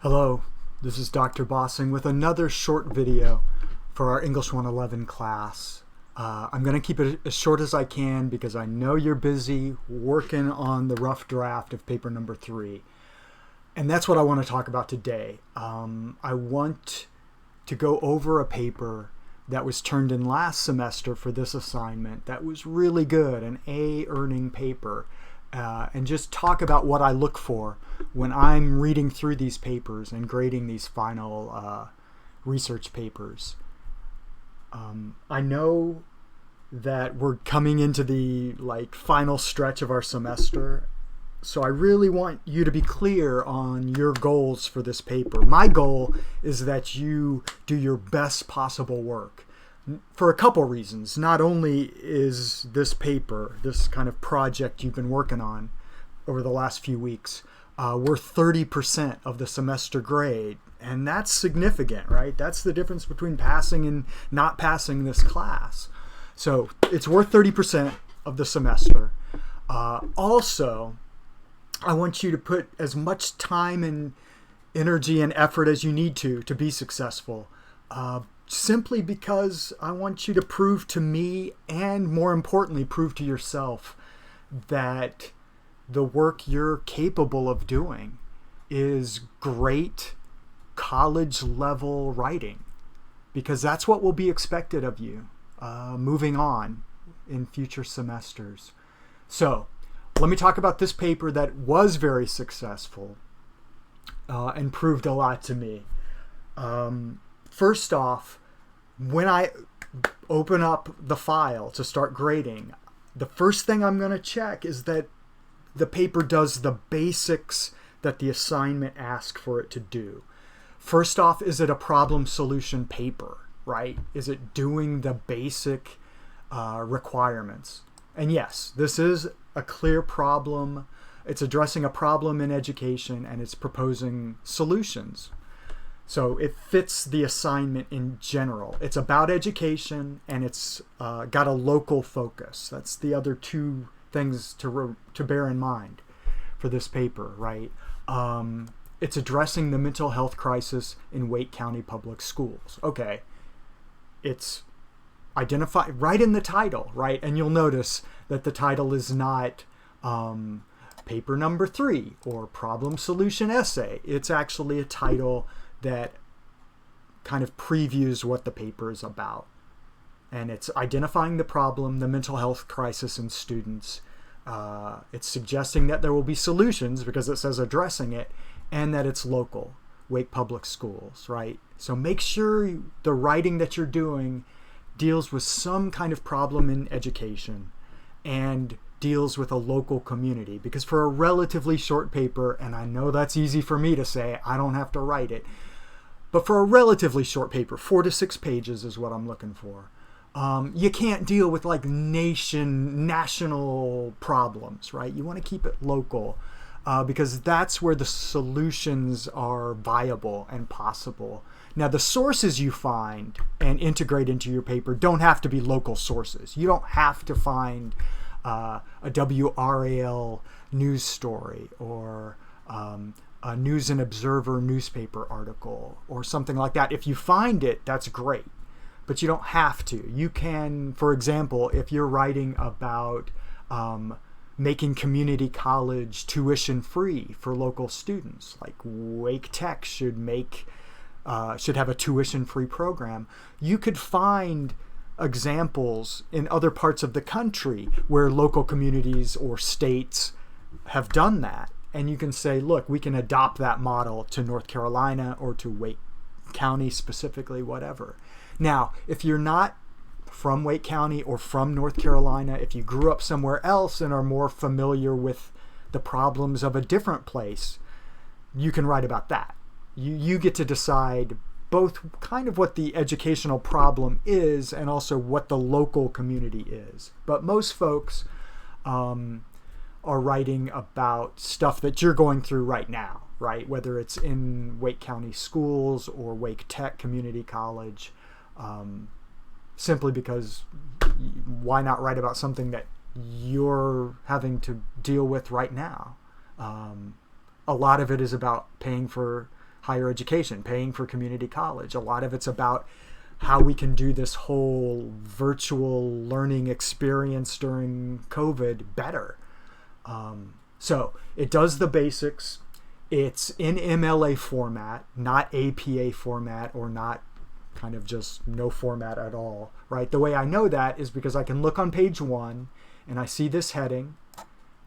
Hello, this is Dr. Bossing with another short video for our English 111 class. I'm going to keep it as short as I can because I know you're busy working on the rough draft of paper number 3. And that's what I want to talk about today. I want to go over a paper that was turned in last semester for this assignment that was really good, an A earning paper. And just talk about what I look for when I'm reading through these papers and grading these final research papers. I know that we're coming into the final stretch of our semester, so I really want you to be clear on your goals for this paper. My goal is that you do your best possible work. For a couple reasons. Not only is this paper, this kind of project you've been working on over the last few weeks, worth 30% of the semester grade, and that's significant, right? That's the difference between passing and not passing this class. So it's worth 30% of the semester. Also, I want you to put as much time and energy and effort as you need to be successful. Simply because I want you to prove to me, and more importantly, prove to yourself that the work you're capable of doing is great college level writing, because that's what will be expected of you moving on in future semesters. So let me talk about this paper that was very successful and proved a lot to me. First off, when I open up the file to start grading, the first thing I'm going to check is that the paper does the basics that the assignment asks for it to do. First off, is it a problem solution paper, right? Is it doing the basic requirements? And yes, this is a clear problem. It's addressing a problem in education, and it's proposing solutions. So it fits the assignment in general. It's about education, and it's got a local focus. That's the other two things to bear in mind for this paper, right? It's addressing the mental health crisis in Wake County Public Schools. Okay, it's identified right in the title, right? And you'll notice that the title is not paper number 3 or problem solution essay. It's actually a title that kind of previews what the paper is about. And it's identifying the problem, the mental health crisis in students. It's suggesting that there will be solutions because it says addressing it, and that it's local, Wake Public Schools, right? So make sure the writing that you're doing deals with some kind of problem in education and deals with a local community, because for a relatively short paper, and I know that's easy for me to say, I don't have to write it, but for a relatively short paper, 4 to 6 pages is what I'm looking for. You can't deal with national problems, right? You want to keep it local because that's where the solutions are viable and possible. Now, the sources you find and integrate into your paper don't have to be local sources. You don't have to find a WRAL news story or a News and Observer newspaper article or something like that. If you find it, that's great, but you don't have to. You can, for example, if you're writing about making community college tuition free for local students, like Wake Tech should have a tuition free program, you could find examples in other parts of the country where local communities or states have done that. And you can say, look, we can adopt that model to North Carolina or to Wake County specifically, whatever. Now, if you're not from Wake County or from North Carolina, if you grew up somewhere else and are more familiar with the problems of a different place, you can write about that. You get to decide both kind of what the educational problem is and also what the local community is. But most folks are writing about stuff that you're going through right now, right? Whether it's in Wake County schools or Wake Tech Community College, simply because why not write about something that you're having to deal with right now? A lot of it is about paying for higher education, paying for community college. A lot of it's about how we can do this whole virtual learning experience during COVID better. So it does the basics. It's in MLA format, not APA format, or not kind of just no format at all, right? The way I know that is because I can look on page 1 and I see this heading,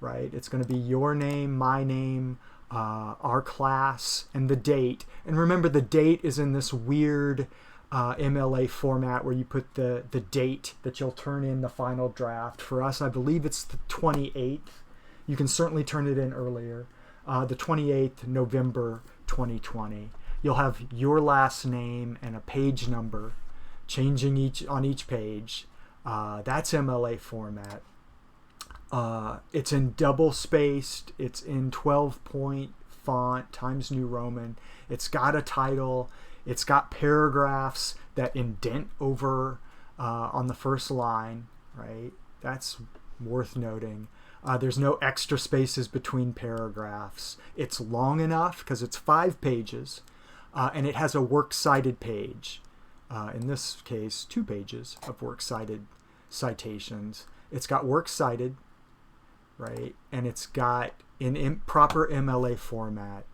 right? It's going to be your name, my name, our class, and the date. And remember, the date is in this weird MLA format where you put the date that you'll turn in the final draft. For us, I believe it's the 28th. You can certainly turn it in earlier. The 28th November 2020. You'll have your last name and a page number changing on each page. That's MLA format. It's in double spaced. It's in 12-point font, Times New Roman. It's got a title. It's got paragraphs that indent over on the first line, right? That's worth noting. There's no extra spaces between paragraphs. It's long enough because it's 5 pages, and it has a works cited page. In this case, 2 pages of works cited citations. It's got works cited, right? And it's got in proper MLA format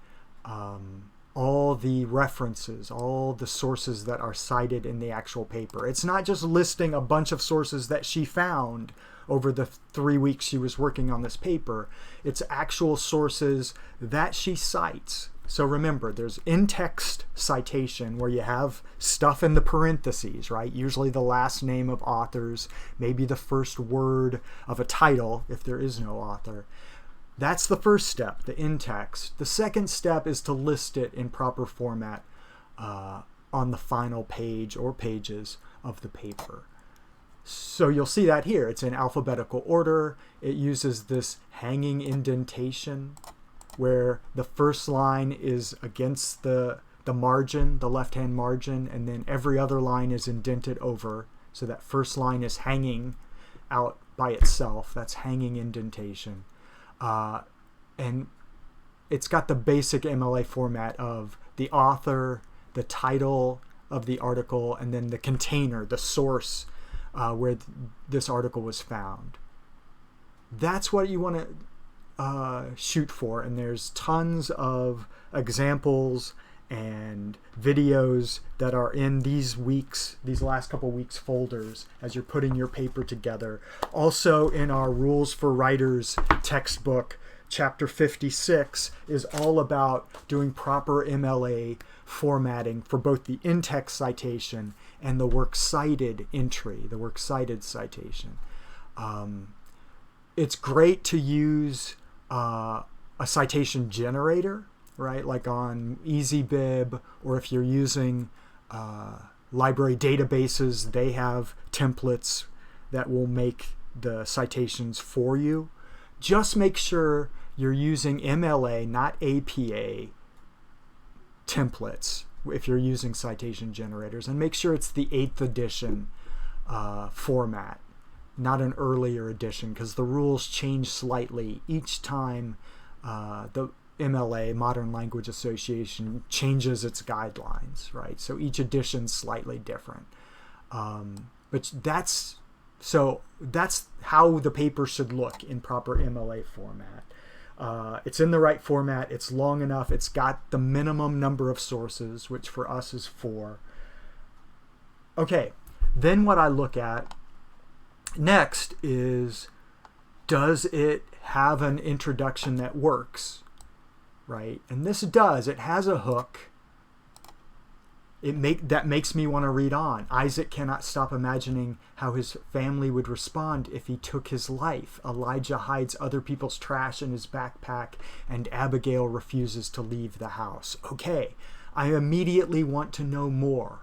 all the references, all the sources that are cited in the actual paper. It's not just listing a bunch of sources that she found over the 3 weeks she was working on this paper. It's actual sources that she cites. So remember, there's in-text citation where you have stuff in the parentheses, right? Usually the last name of authors, maybe the first word of a title if there is no author. That's the first step, the in-text. The second step is to list it in proper format on the final page or pages of the paper. So you'll see that here. It's in alphabetical order. It uses this hanging indentation where the first line is against the margin, the left-hand margin, and then every other line is indented over. So that first line is hanging out by itself. That's hanging indentation. And it's got the basic MLA format of the author, the title of the article, and then the container, the source where this article was found. That's what you want to shoot for, and there's tons of examples and videos that are in these last couple weeks folders as you're putting your paper together. Also in our Rules for Writers textbook, chapter 56 is all about doing proper MLA formatting for both the in-text citation and the works cited entry, the works cited citation. It's great to use a citation generator, right? Like on EasyBib, or if you're using library databases, they have templates that will make the citations for you. Just make sure you're using MLA, not APA templates if you're using citation generators, and make sure it's the 8th edition format, not an earlier edition, because the rules change slightly each time the MLA, Modern Language Association, changes its guidelines, right? So each edition's slightly different. But that's how the paper should look in proper MLA format. It's in the right format. It's long enough. It's got the minimum number of sources, which for us is 4. Okay, then what I look at next is, does it have an introduction that works, right? And this does. It has a hook. That makes me want to read on. Isaac cannot stop imagining how his family would respond if he took his life. Elijah hides other people's trash in his backpack, and Abigail refuses to leave the house. Okay, I immediately want to know more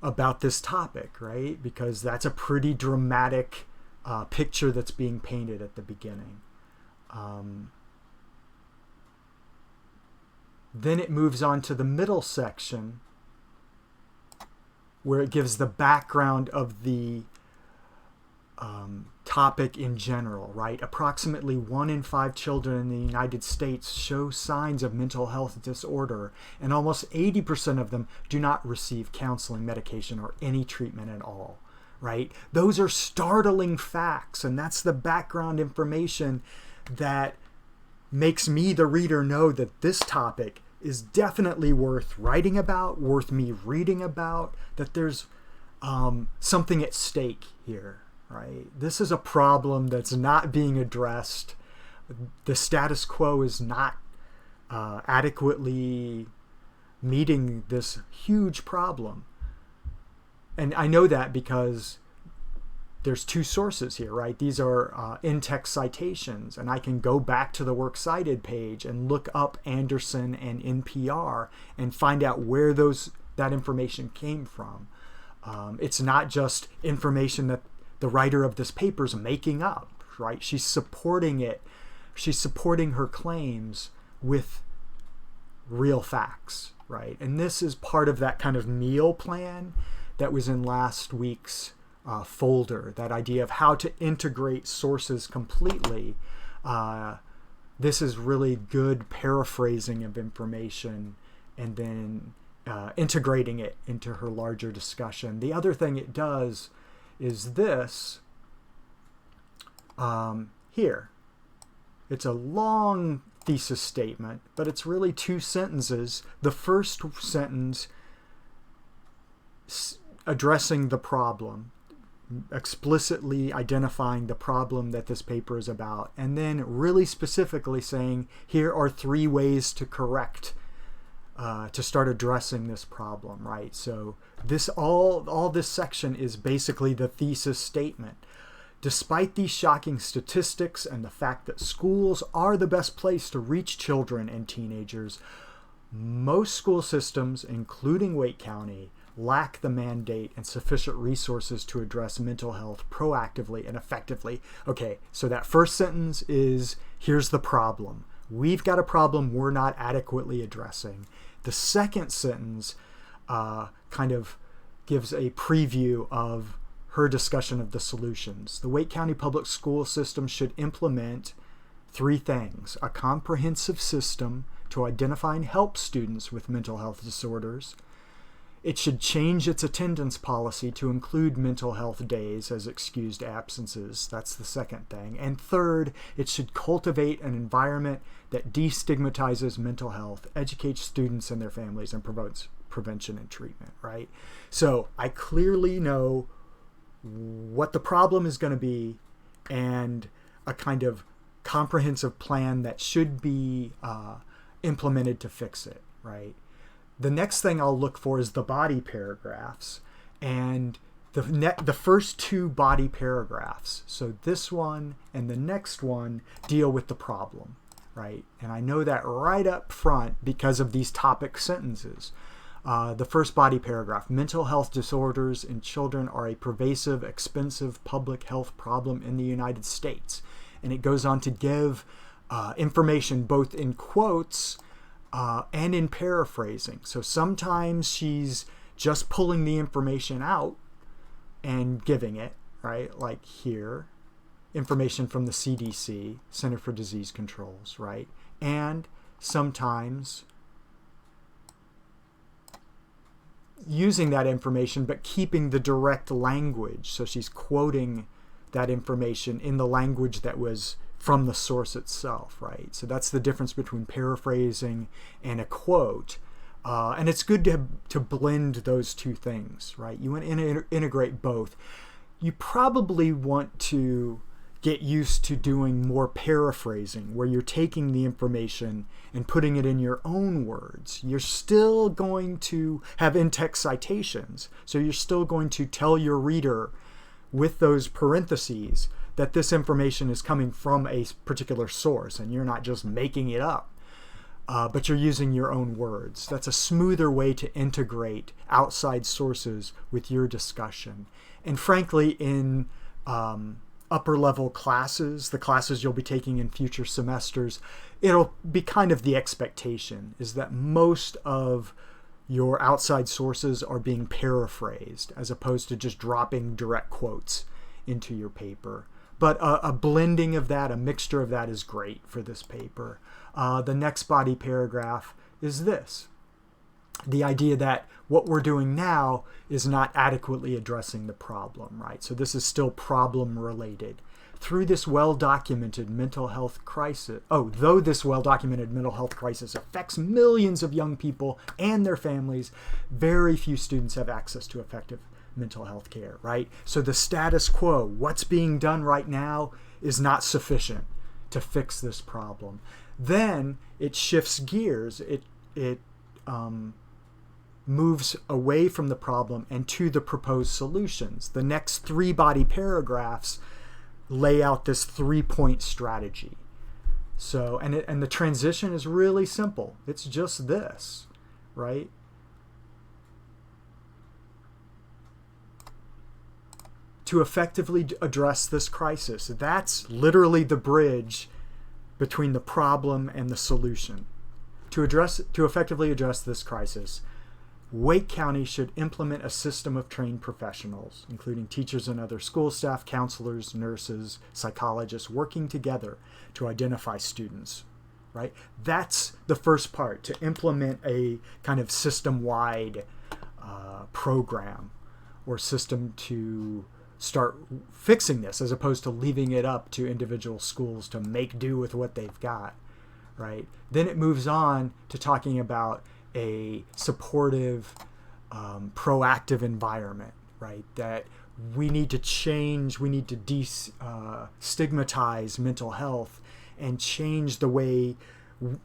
about this topic, right? Because that's a pretty dramatic picture that's being painted at the beginning. Then it moves on to the middle section where it gives the background of the topic in general, right? Approximately 1 in 5 children in the United States show signs of mental health disorder, and almost 80% of them do not receive counseling, medication, or any treatment at all, right? Those are startling facts, and that's the background information that makes me, the reader, know that this topic is definitely worth writing about, worth me reading about, that there's something at stake here, right? This is a problem that's not being addressed. The status quo is not adequately meeting this huge problem. And I know that because there's 2 sources here, right? These are in-text citations, and I can go back to the Works Cited page and look up Anderson and NPR and find out where that information came from. It's not just information that the writer of this paper is making up, right? She's supporting it. She's supporting her claims with real facts, right? And this is part of that kind of meal plan that was in last week's folder, that idea of how to integrate sources completely. This is really good paraphrasing of information and then integrating it into her larger discussion. The other thing it does is this here. It's a long thesis statement, but it's really 2 sentences. The first sentence addressing the problem, explicitly identifying the problem that this paper is about, and then really specifically saying, here are 3 ways to correct, to start addressing this problem, right? So this all this section is basically the thesis statement. Despite these shocking statistics and the fact that schools are the best place to reach children and teenagers, most school systems, including Wake County, lack the mandate and sufficient resources to address mental health proactively and effectively. Okay, so that first sentence is, here's the problem. We've got a problem we're not adequately addressing. The second sentence kind of gives a preview of her discussion of the solutions. The Wake County Public School System should implement 3 things: a comprehensive system to identify and help students with mental health disorders. It should change its attendance policy to include mental health days as excused absences. That's the second thing. And third, it should cultivate an environment that destigmatizes mental health, educates students and their families, and promotes prevention and treatment, right? So I clearly know what the problem is going to be and a kind of comprehensive plan that should be implemented to fix it, right? The next thing I'll look for is the body paragraphs, and the first 2 body paragraphs, so this one and the next one, deal with the problem, right? And I know that right up front because of these topic sentences. The first body paragraph: mental health disorders in children are a pervasive, expensive public health problem in the United States. And it goes on to give information both in quotes and in paraphrasing. So sometimes she's just pulling the information out and giving it, right? Like here, information from the CDC, Center for Disease Controls, right? And sometimes using that information but keeping the direct language. So she's quoting that information in the language that was from the source itself, right? So that's the difference between paraphrasing and a quote. And it's good to blend those 2 things, right? You want to integrate both. You probably want to get used to doing more paraphrasing, where you're taking the information and putting it in your own words. You're still going to have in-text citations, so you're still going to tell your reader with those parentheses that this information is coming from a particular source and you're not just making it up, but you're using your own words. That's a smoother way to integrate outside sources with your discussion. And frankly, in upper level classes, the classes you'll be taking in future semesters, it'll be kind of the expectation is that most of your outside sources are being paraphrased as opposed to just dropping direct quotes into your paper. But a blending of that, a mixture of that is great for this paper. The next body paragraph is this. The idea that what we're doing now is not adequately addressing the problem, right? So this is still problem related. Through this well-documented mental health crisis, though this well-documented mental health crisis affects millions of young people and their families, very few students have access to effective mental health care, right? So the status quo, what's being done right now, is not sufficient to fix this problem. Then it shifts gears. It moves away from the problem and to the proposed solutions. The next 3 body paragraphs lay out this 3-point strategy. So, and the transition is really simple. It's just this, right? To effectively address this crisis. That's literally the bridge between the problem and the solution. To effectively address this crisis, Wake County should implement a system of trained professionals, including teachers and other school staff, counselors, nurses, psychologists, working together to identify students, right? That's the first part, to implement a kind of system-wide program or system to start fixing this, as opposed to leaving it up to individual schools to make do with what they've got, right? Then it moves on to talking about a supportive, proactive environment, right? That we need to change, we need to destigmatize mental health and change the way,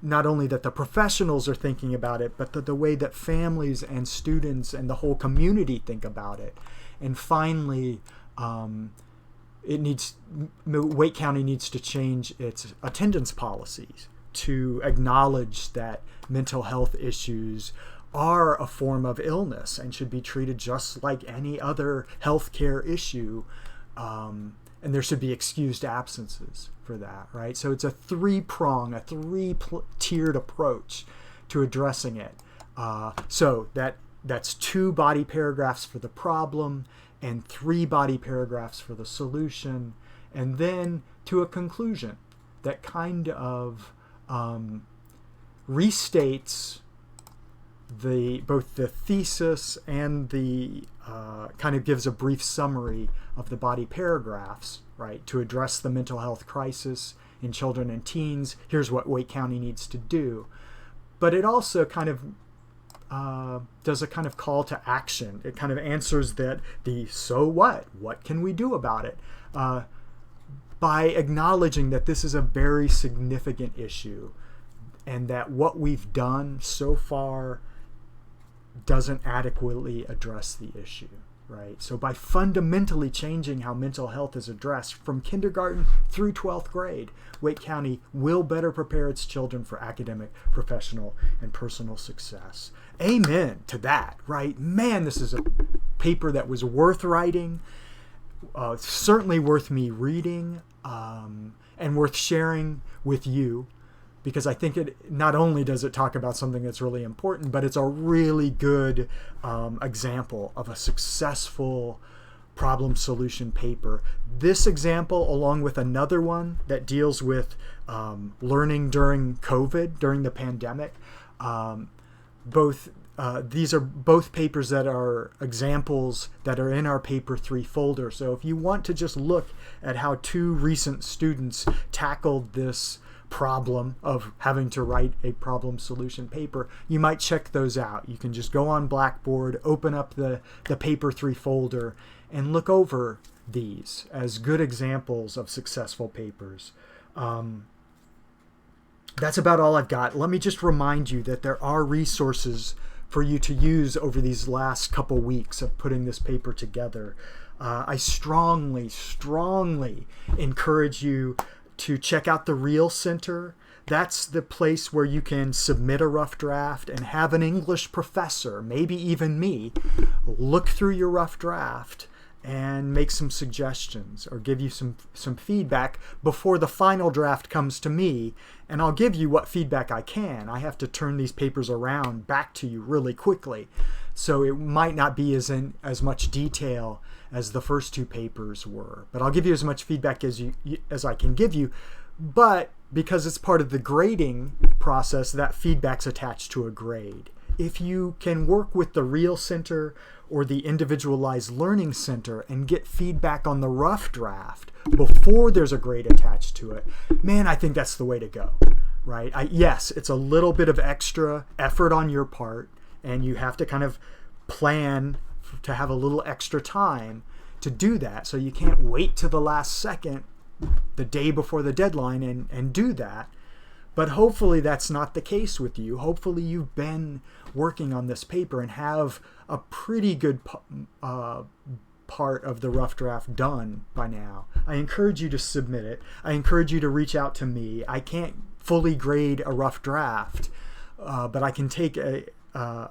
not only that the professionals are thinking about it, but the way that families and students and the whole community think about it. And finally, Wake County needs to change its attendance policies to acknowledge that mental health issues are a form of illness and should be treated just like any other healthcare issue. And there should be excused absences for that, right? So it's a 3-prong, a 3-tiered approach to addressing it. So that's 2 body paragraphs for the problem and 3 body paragraphs for the solution, and then to a conclusion that kind of restates both the thesis and the kind of gives a brief summary of the body paragraphs, right? To address the mental health crisis in children and teens, here's what Wake County needs to do. But it also kind of does a kind of call to action. It kind of answers the so what? What can we do about it? By acknowledging that this is a very significant issue and that what we've done so far doesn't adequately address the issue, right? So by fundamentally changing how mental health is addressed from kindergarten through 12th grade, Wake County will better prepare its children for academic, professional, and personal success. Amen to that, right? Man, this is a paper that was worth writing, certainly worth me reading, and worth sharing with you, because I think it not only does it talk about something that's really important, but it's a really good example of a successful problem solution paper. This example, along with another one that deals with learning during COVID, during the pandemic, these are both papers that are examples that are in our paper 3 folder. So if you want to just look at how 2 recent students tackled this problem of having to write a problem solution paper, you might check those out. You can just go on Blackboard, open up the paper 3 folder, and look over these as good examples of successful papers. That's about all I've got. Let me just remind you that there are resources for you to use over these last couple weeks of putting this paper together. I strongly encourage you to check out the Real Center. That's the place where you can submit a rough draft and have an English professor, maybe even me, look through your rough draft and make some suggestions or give you some feedback before the final draft comes to me, and I'll give you what feedback I can. I have to turn these papers around back to you really quickly, so it might not be as much detail as the first two papers were, but I'll give you as much feedback as I can give you. But because it's part of the grading process, that feedback's attached to a grade. If you can work with the Real Center or the Individualized Learning Center and get feedback on the rough draft before there's a grade attached to it, man, I think that's the way to go, right? Yes, it's a little bit of extra effort on your part, and you have to kind of plan to have a little extra time to do that. So you can't wait to the last second, the day before the deadline, and do that. But hopefully that's not the case with you. Hopefully you've been working on this paper and have a pretty good part of the rough draft done by now. I encourage you to submit it. I encourage you to reach out to me. I can't fully grade a rough draft, but I can take a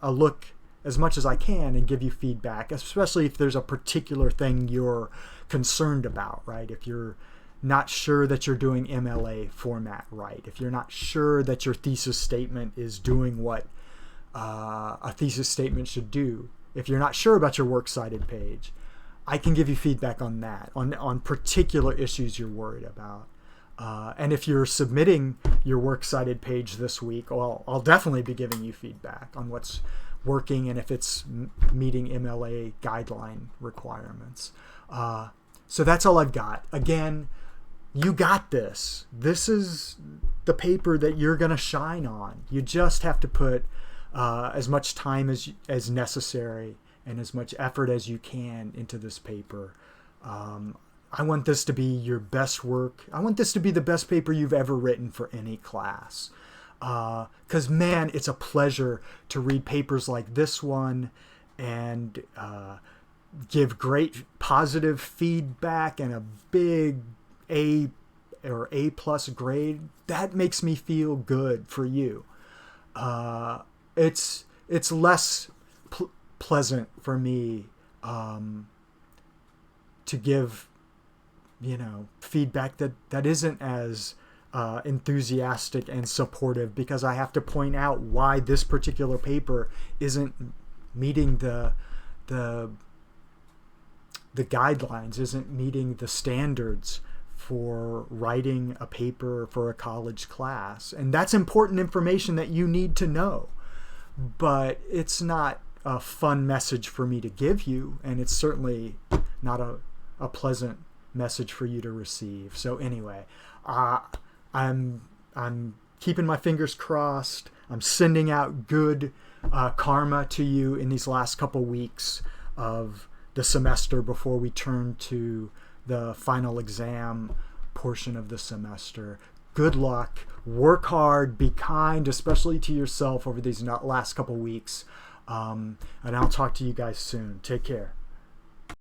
look as much as I can and give you feedback, especially if there's a particular thing you're concerned about, right? If you're not sure that you're doing MLA format right, if you're not sure that your thesis statement is doing what a thesis statement should do, if you're not sure about your works cited page, I can give you feedback on that, on particular issues you're worried about. And if you're submitting your works cited page this week, well, I'll definitely be giving you feedback on what's working and if it's meeting MLA guideline requirements. So that's all I've got. Again, you got this. This is the paper that you're going to shine on. You just have to put as much time as necessary and as much effort as you can into this paper. I want this to be your best work. I want this to be the best paper you've ever written for any class. Because, man, it's a pleasure to read papers like this one and give great positive feedback and a big A or A+ grade. That makes me feel good for you. It's less pleasant for me to give feedback that isn't as enthusiastic and supportive, because I have to point out why this particular paper isn't meeting the guidelines, isn't meeting the standards for writing a paper for a college class. And that's important information that you need to know. But it's not a fun message for me to give you, and it's certainly not a pleasant message for you to receive. So anyway, I'm keeping my fingers crossed. I'm sending out good karma to you in these last couple weeks of the semester before we turn to the final exam portion of the semester. Good luck. Work hard. Be kind, especially to yourself over these last couple weeks. And I'll talk to you guys soon. Take care.